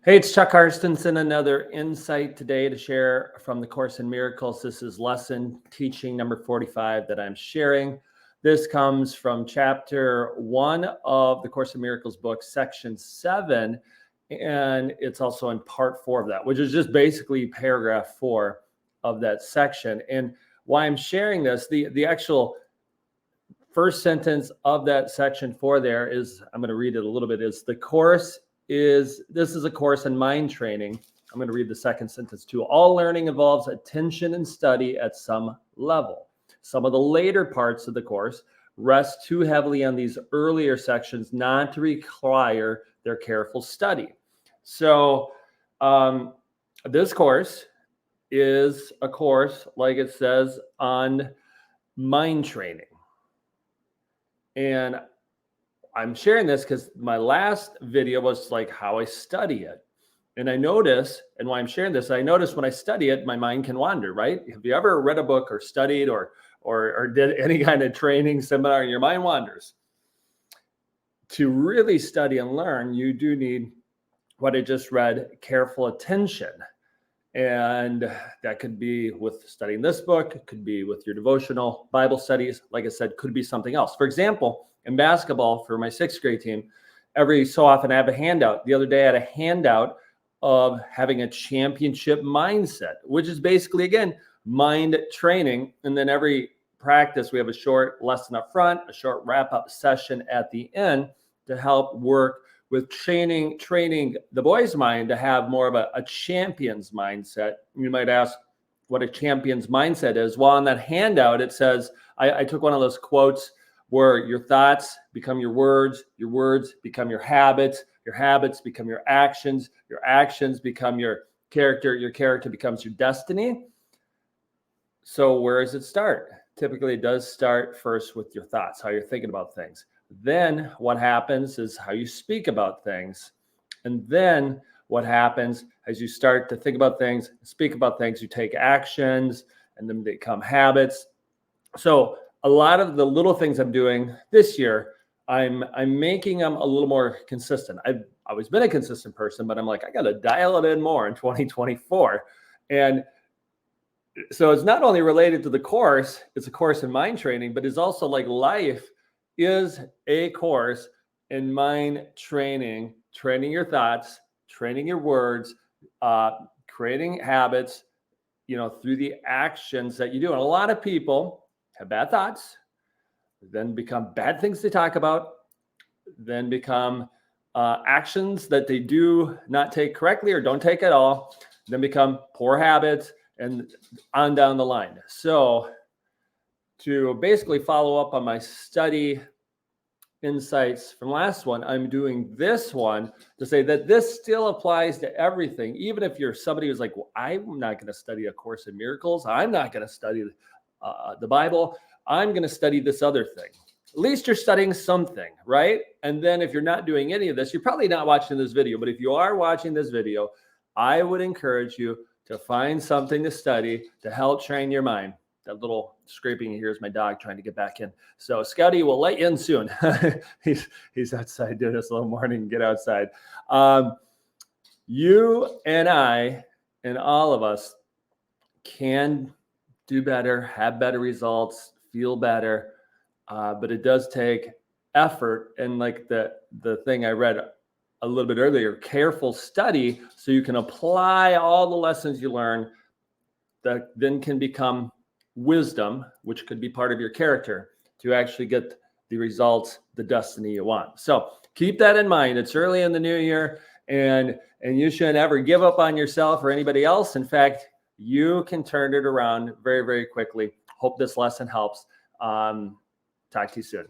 Hey, it's Chuck Karstensen. Another insight today to share from the Course in Miracles. This is lesson teaching number 45 that I'm sharing. This comes from chapter 1 of the Course in Miracles book, section 7, and it's also in part 4 of that, which is just basically paragraph 4 of that section. And why I'm sharing this, the actual first sentence of that section 4 there is, I'm going to read it a little bit, is this is a course in mind training. I'm going to read the second sentence too. All learning involves attention and study at some level. Some of the later parts of the course rest too heavily on these earlier sections not to require their careful study. So this course is a course, like it says, on mind training. And I'm sharing this because my last video was like how I study it. And I notice, and why I'm sharing this, I notice when I study it, my mind can wander, right? Have you ever read a book or studied or did any kind of training seminar and your mind wanders? To really study and learn, you do need what I just read, careful attention. And that could be with studying this book, it could be with your devotional Bible studies. Like I said, could be something else. For example, in basketball for my 6th grade team, every so often I have a handout. The other day I had a handout of having a championship mindset, which is basically, again, mind training. And then every practice, we have a short lesson up front, a short wrap-up session at the end to help work with training the boys' mind to have more of a champion's mindset. You might ask what a champion's mindset is. Well, on that handout, it says, I took one of those quotes where your thoughts become your words become your habits become your actions become your character becomes your destiny. So where does it start? Typically, it does start first with your thoughts, how you're thinking about things. Then what happens is how you speak about things. And then what happens as you start to think about things, speak about things, you take actions, and then they become habits. So a lot of the little things I'm doing this year, I'm making them a little more consistent. I've always been a consistent person, but I'm like, I got to dial it in more in 2024. And so it's not only related to the course, it's a course in mind training, but it's also like life is a course in mind training, training your thoughts, training your words, creating habits, through the actions that you do. And a lot of people have bad thoughts, then become bad things to talk about, then become actions that they do not take correctly or don't take at all, then become poor habits and on down the line. So to basically follow up on my study insights from last one, I'm doing this one to say that this still applies to everything. Even if you're somebody who's like, well, I'm not going to study A Course in Miracles, I'm not going to study the Bible, I'm going to study this other thing. At least you're studying something, right? And then if you're not doing any of this, you're probably not watching this video. But if you are watching this video, I would encourage you to find something to study to help train your mind. That little scraping here is my dog trying to get back in. So Scotty will let you in soon. he's outside doing this little morning. Get outside. You and I and all of us can do better, have better results, feel better, but it does take effort. And like the thing I read a little bit earlier, careful study so you can apply all the lessons you learn that then can become wisdom, which could be part of your character to actually get the results, the destiny you want. So keep that in mind. It's early in the new year, and you shouldn't ever give up on yourself or anybody else. In fact, you can turn it around very, very quickly. Hope this lesson helps. Talk to you soon.